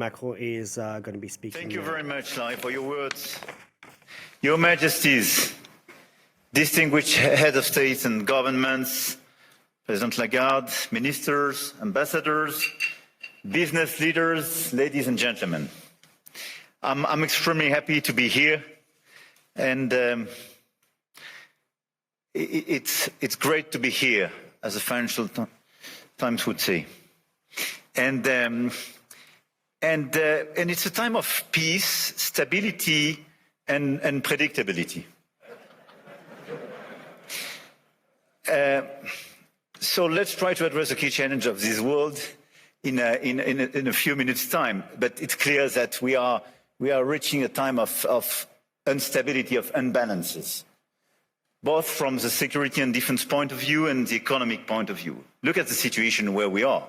Macron is going to be speaking. Thank you very much, Lai, for your words. Your Majesties, distinguished heads of state and governments, President Lagarde, ministers, ambassadors, business leaders, ladies and gentlemen. I'm extremely happy to be here, and it's great to be here, as the Financial Times would say. And it's a time of peace, stability, and predictability. So let's try to address the key challenge of this world in a few minutes' time. But it's clear that we are reaching a time of instability, of imbalances, both from the security and defense point of view and the economic point of view. Look at the situation where we are.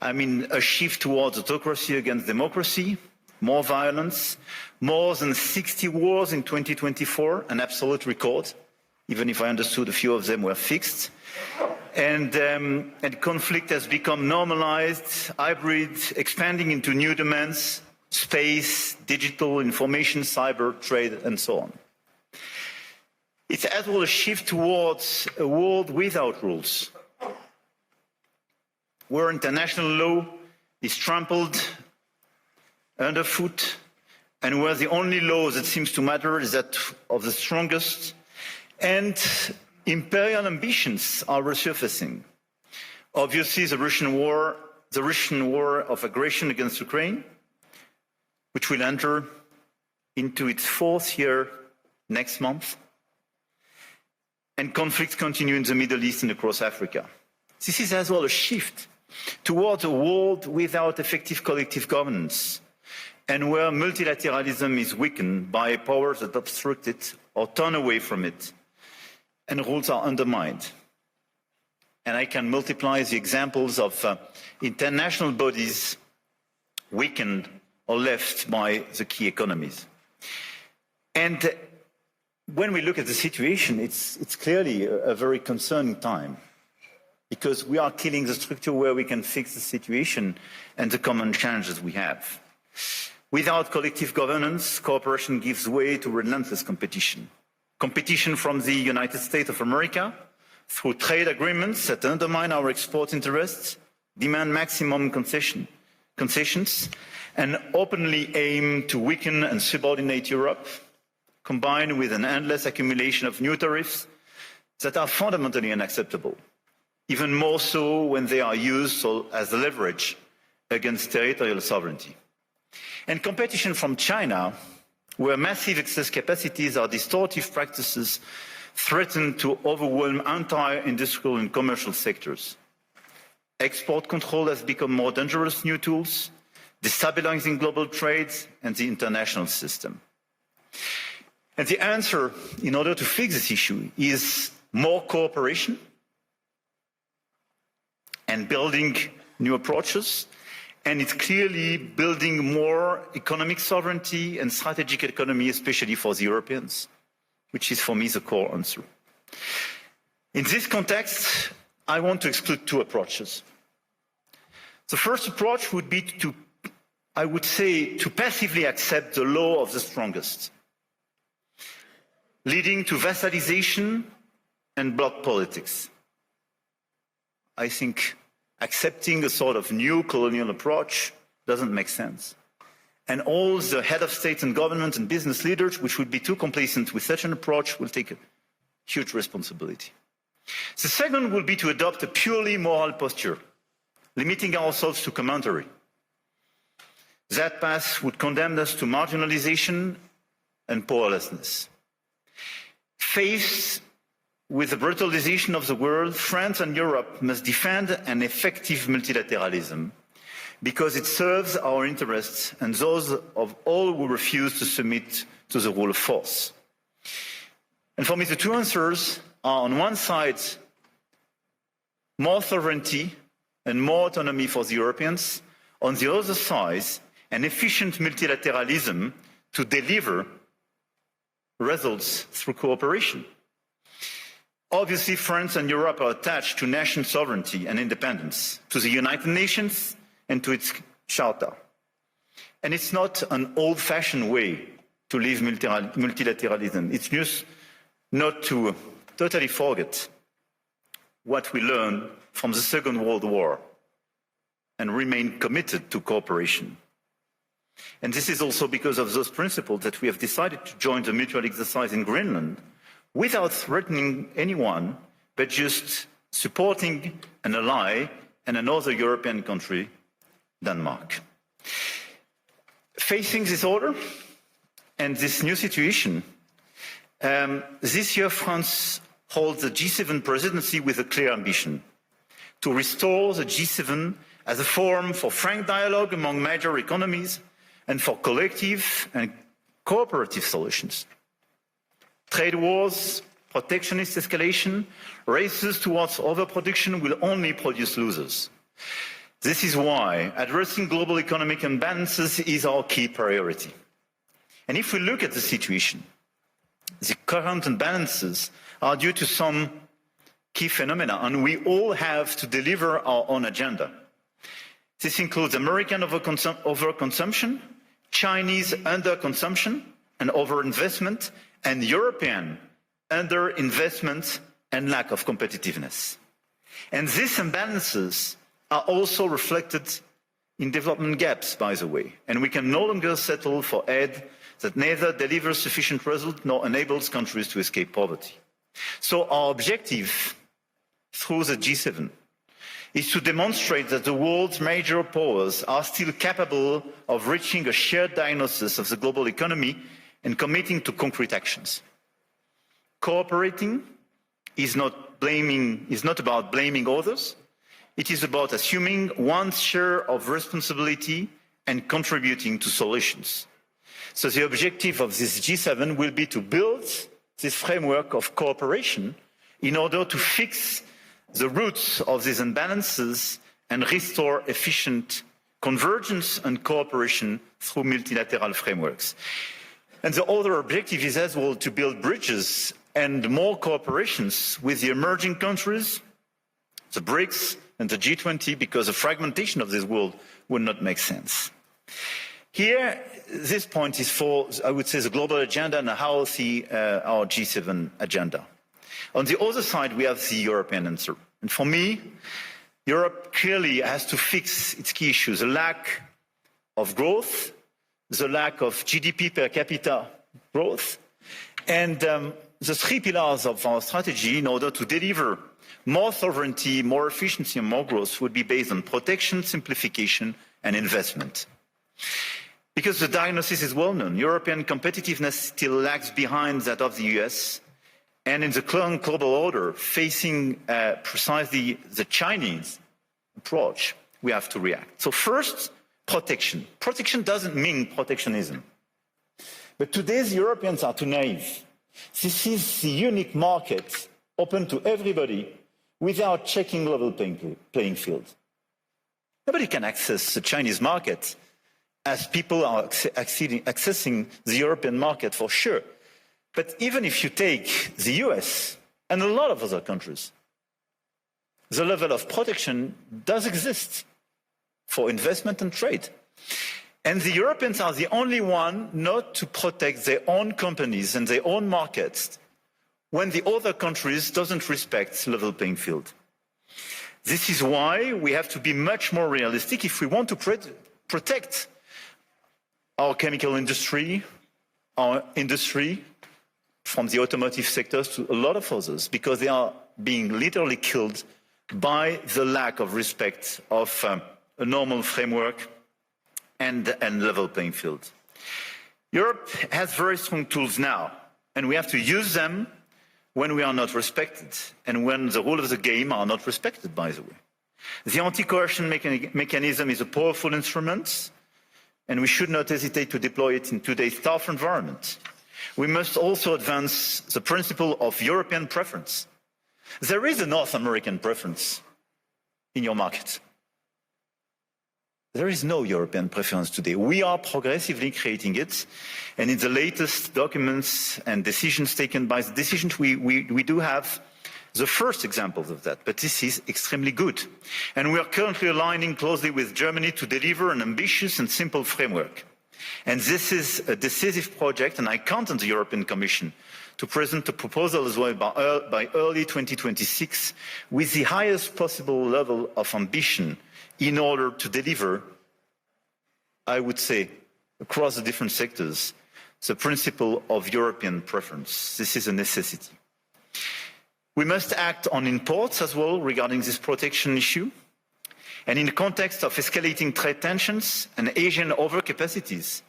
I mean, a shift towards autocracy against democracy, more violence, more than 60 wars in 2024, an absolute record, even if I understood a few of them were fixed. And conflict has become normalized, hybrid, expanding into new domains, space, digital, information, cyber, trade, and so on. It's as well a shift towards a world without rules, where international law is trampled underfoot, and where the only law that seems to matter is that of the strongest, and imperial ambitions are resurfacing. Obviously, the Russian war of aggression against Ukraine, which will enter into its fourth year next month, and conflicts continue in the Middle East and across Africa. This is as well a shift towards a world without effective collective governance, and where multilateralism is weakened by powers that obstruct it or turn away from it, and rules are undermined. And I can multiply the examples of international bodies weakened or left by the key economies. And when we look at the situation, it's clearly a very concerning time, because we are killing the structure where we can fix the situation and the common challenges we have. Without collective governance, cooperation gives way to relentless competition. Competition from the United States of America through trade agreements that undermine our export interests, demand maximum concessions, and openly aim to weaken and subordinate Europe, combined with an endless accumulation of new tariffs that are fundamentally unacceptable, even more so when they are used as leverage against territorial sovereignty. And competition from China, where massive excess capacities or distortive practices threaten to overwhelm entire industrial and commercial sectors. Export control has become more dangerous new tools, destabilizing global trade and the international system. And the answer, in order to fix this issue, is more cooperation and building new approaches. And it's clearly building more economic sovereignty and strategic autonomy, especially for the Europeans, which is for me the core answer. In this context, I want to exclude two approaches. The first approach would be to passively accept the law of the strongest, leading to vassalization and bloc politics. I think accepting a sort of new colonial approach doesn't make sense. And all the head of state and government and business leaders, which would be too complacent with such an approach, will take a huge responsibility. The second will be to adopt a purely moral posture, limiting ourselves to commentary. That path would condemn us to marginalization and powerlessness. Faced with the brutalization of the world, France and Europe must defend an effective multilateralism because it serves our interests and those of all who refuse to submit to the rule of force. And for me, the two answers are, on one side, more sovereignty and more autonomy for the Europeans. On the other side, an efficient multilateralism to deliver results through cooperation. Obviously, France and Europe are attached to national sovereignty and independence, to the United Nations and to its Charter. And it's not an old-fashioned way to live multilateralism. It's just not to totally forget what we learned from the Second World War and remain committed to cooperation. And this is also because of those principles that we have decided to join the mutual exercise in Greenland without threatening anyone, but just supporting an ally and another European country, Denmark. Facing this order and this new situation, this year France holds the G7 presidency with a clear ambition to restore the G7 as a forum for frank dialogue among major economies and for collective and cooperative solutions. Trade wars, protectionist escalation, races towards overproduction will only produce losers. This is why addressing global economic imbalances is our key priority. And if we look at the situation, the current imbalances are due to some key phenomena, and we all have to deliver our own agenda. This includes American overconsumption, Chinese underconsumption and overinvestment, and European underinvestment and lack of competitiveness. And these imbalances are also reflected in development gaps, by the way, and we can no longer settle for aid that neither delivers sufficient result nor enables countries to escape poverty. So our objective through the G7 is to demonstrate that the world's major powers are still capable of reaching a shared diagnosis of the global economy and committing to concrete actions. Cooperating is not about blaming others. It is about assuming one's share of responsibility and contributing to solutions. So the objective of this G7 will be to build this framework of cooperation in order to fix the roots of these imbalances and restore efficient convergence and cooperation through multilateral frameworks. And the other objective is as well to build bridges and more cooperations with the emerging countries, the BRICS and the G20, because the fragmentation of this world would not make sense. Here, this point is for, I would say, the global agenda and how see our G7 agenda. On the other side, we have the European answer. And for me, Europe clearly has to fix its key issues: the lack of growth, the lack of GDP per capita growth, and the three pillars of our strategy in order to deliver more sovereignty, more efficiency and more growth would be based on protection, simplification and investment. Because the diagnosis is well known, European competitiveness still lags behind that of the US, and in the current global order, facing precisely the Chinese approach, we have to react. So first, protection. Protection doesn't mean protectionism. But today's Europeans are too naive. This is the unique market open to everybody without checking level playing field. Nobody can access the Chinese market as people are accessing the European market for sure. But even if you take the US and a lot of other countries, the level of protection does exist for investment and trade. And the Europeans are the only one not to protect their own companies and their own markets when the other countries doesn't respect level playing field. This is why we have to be much more realistic if we want to protect our chemical industry, our industry, from the automotive sectors to a lot of others, because they are being literally killed by the lack of respect of a normal framework and level playing field. Europe has very strong tools now, and we have to use them when we are not respected and when the rules of the game are not respected, by the way. The anti-coercion mechanism is a powerful instrument, and we should not hesitate to deploy it in today's tough environment. We must also advance the principle of European preference. There is a North American preference in your market. There is no European preference today. We are progressively creating it, and in the latest documents and decisions taken by the decisions, we do have the first examples of that, but this is extremely good. And we are currently aligning closely with Germany to deliver an ambitious and simple framework. And this is a decisive project, and I count on the European Commission to present a proposal as well by early 2026 with the highest possible level of ambition in order to deliver, I would say, across the different sectors, the principle of European preference. This is a necessity. We must act on imports as well regarding this protection issue. And in the context of escalating trade tensions and Asian overcapacities,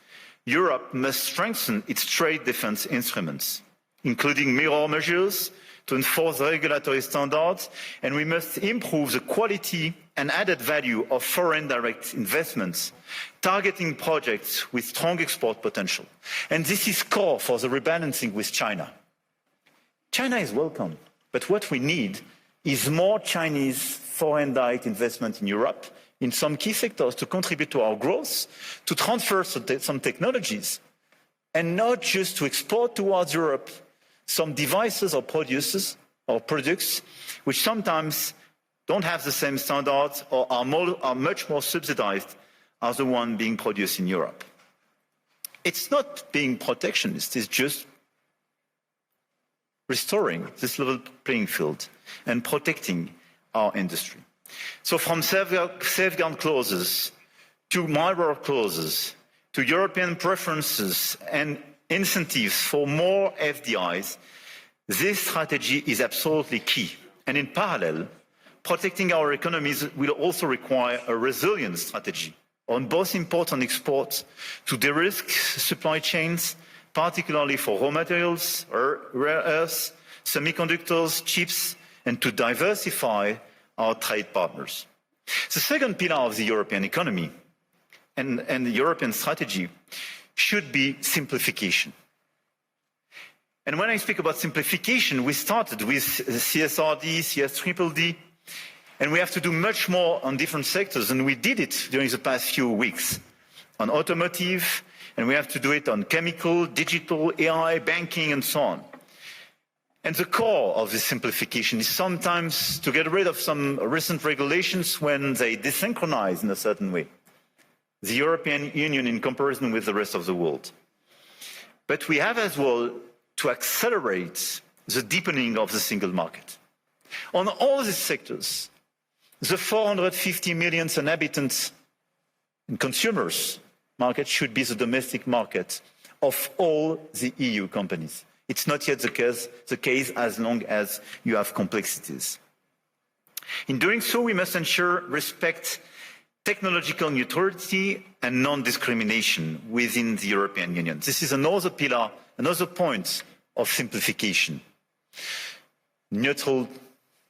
Europe must strengthen its trade defense instruments, including mirror measures to enforce regulatory standards, and we must improve the quality and added value of foreign direct investments, targeting projects with strong export potential. And this is core for the rebalancing with China. China is welcome, but what we need is more Chinese foreign direct investment in Europe in some key sectors to contribute to our growth, to transfer some technologies, and not just to export towards Europe some devices or products which sometimes don't have the same standards or are much more subsidized as the one being produced in Europe. It's not being protectionist, it's just restoring this level playing field and protecting our industry. So from safeguard clauses to mirror clauses to European preferences and incentives for more FDIs, this strategy is absolutely key. And in parallel, protecting our economies will also require a resilient strategy on both imports and exports to de-risk supply chains, particularly for raw materials, rare earths, semiconductors, chips, and to diversify our trade partners. The second pillar of the European economy and the European strategy should be simplification. And when I speak about simplification, we started with CSRD, CSDDD, and we have to do much more on different sectors, and we did it during the past few weeks on automotive, and we have to do it on chemical, digital, AI, banking, and so on. And the core of this simplification is sometimes to get rid of some recent regulations when they desynchronize in a certain way the European Union in comparison with the rest of the world. But we have as well to accelerate the deepening of the single market. On all these sectors, the 450 million inhabitants and consumers market should be the domestic market of all the EU companies. It's not yet the case as long as you have complexities. In doing so, we must ensure respect, technological neutrality and non-discrimination within the European Union. This is another pillar, another point of simplification. Neutral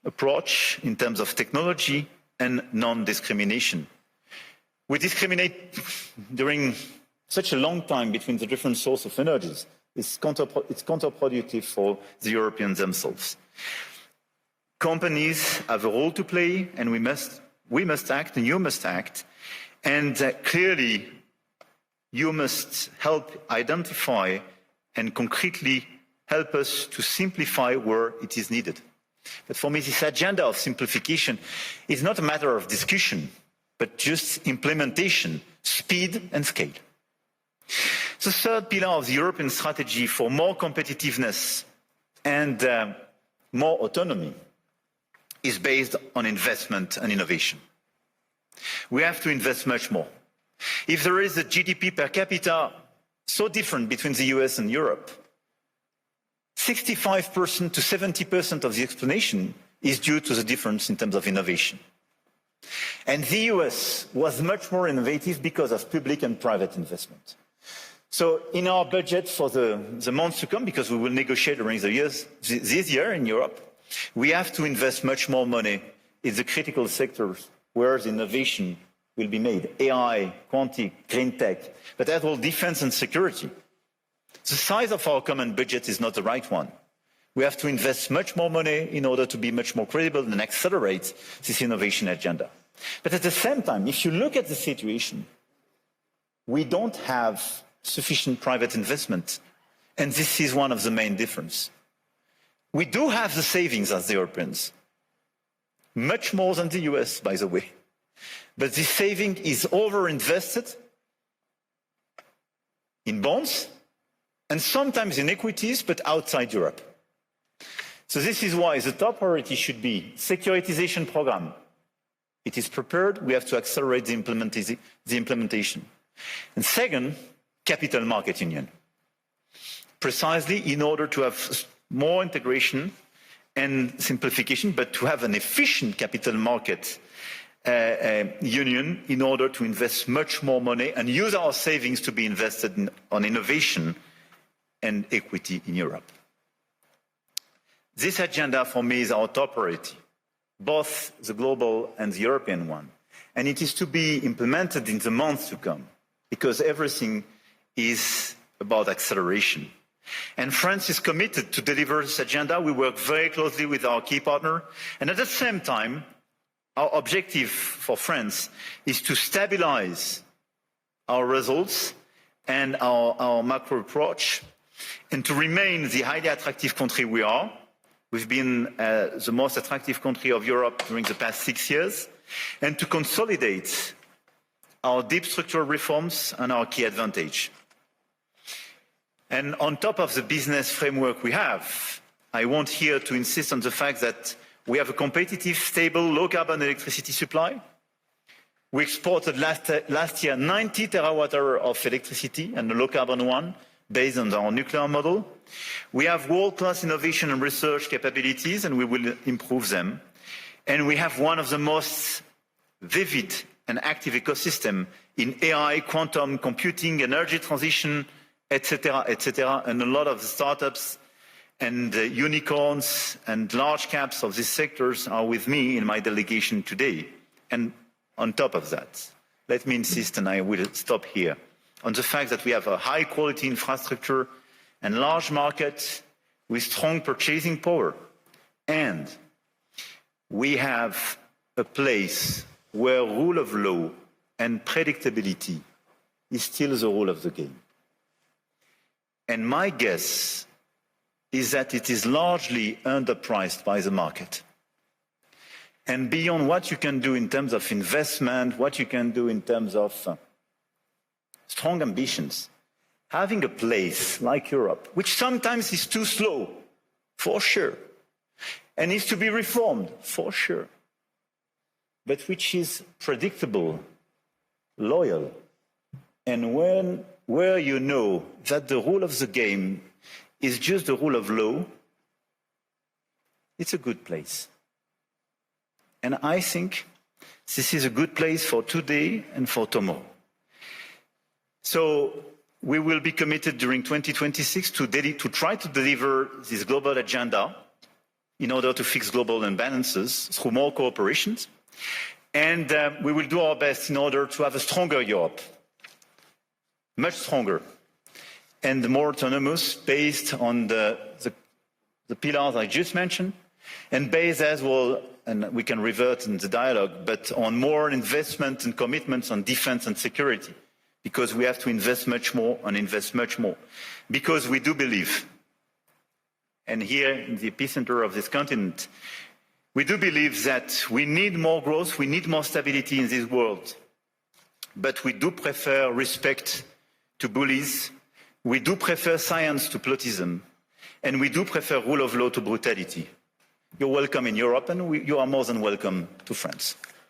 approach in terms of technology and non-discrimination. We discriminate during such a long time between the different sources of energies. It's counterproductive for the Europeans themselves. Companies have a role to play, and we must act, and you must act. And clearly, you must help identify and concretely help us to simplify where it is needed. But for me, this agenda of simplification is not a matter of discussion, but just implementation, speed and scale. The third pillar of the European strategy for more competitiveness and more autonomy is based on investment and innovation. We have to invest much more. If there is a GDP per capita so different between the US and Europe, 65% to 70% of the explanation is due to the difference in terms of innovation. And the US was much more innovative because of public and private investment. So in our budget for the months to come, because we will negotiate during the years, this year in Europe, we have to invest much more money in the critical sectors where the innovation will be made. AI, quantum, green tech, but as well defense and security. The size of our common budget is not the right one. We have to invest much more money in order to be much more credible and accelerate this innovation agenda. But at the same time, if you look at the situation, we don't have sufficient private investment. And this is one of the main differences. We do have the savings as the Europeans, much more than the US, by the way. But this saving is overinvested in bonds and sometimes in equities, but outside Europe. So this is why the top priority should be securitization program. It is prepared. We have to accelerate the implementation. And second, capital market union. Precisely in order to have more integration and simplification, but to have an efficient capital market union in order to invest much more money and use our savings to be invested on innovation and equity in Europe. This agenda for me is our top priority, both the global and the European one. And it is to be implemented in the months to come, because everything is about acceleration. And France is committed to deliver this agenda. We work very closely with our key partner. And at the same time, our objective for France is to stabilize our results and our macro approach, and to remain the highly attractive country we are. We've been the most attractive country of Europe during the past 6 years, and to consolidate our deep structural reforms and our key advantage. And on top of the business framework we have, I want here to insist on the fact that we have a competitive, stable, low-carbon electricity supply. We exported last year 90 terawatt-hours of electricity, and a low-carbon one, based on our nuclear model. We have world-class innovation and research capabilities, and we will improve them. And we have one of the most vivid and active ecosystem in AI, quantum computing, energy transition, etc., and a lot of the startups and unicorns and large caps of these sectors are with me in my delegation today. And on top of that, let me insist, and I will stop here, on the fact that we have a high-quality infrastructure and large market with strong purchasing power. And we have a place where rule of law and predictability is still the rule of the game. And my guess is that it is largely underpriced by the market. And beyond what you can do in terms of investment, what you can do in terms of strong ambitions, having a place like Europe, which sometimes is too slow, for sure, and needs to be reformed, for sure, but which is predictable, loyal, and where you know that the rule of the game is just the rule of law, it's a good place. And I think this is a good place for today and for tomorrow. So we will be committed during 2026 to try to deliver this global agenda in order to fix global imbalances through more cooperation. And we will do our best in order to have a stronger Europe, much stronger, and more autonomous, based on the pillars I just mentioned, and based as well, and we can revert in the dialogue, but on more investment and commitments on defense and security, because we have to invest much more and invest much more. Because we do believe, and here in the epicenter of this continent, we do believe that we need more growth, we need more stability in this world, but we do prefer respect to bullies, we do prefer science to plotism, and we do prefer rule of law to brutality. You're welcome in Europe, and you are more than welcome to France.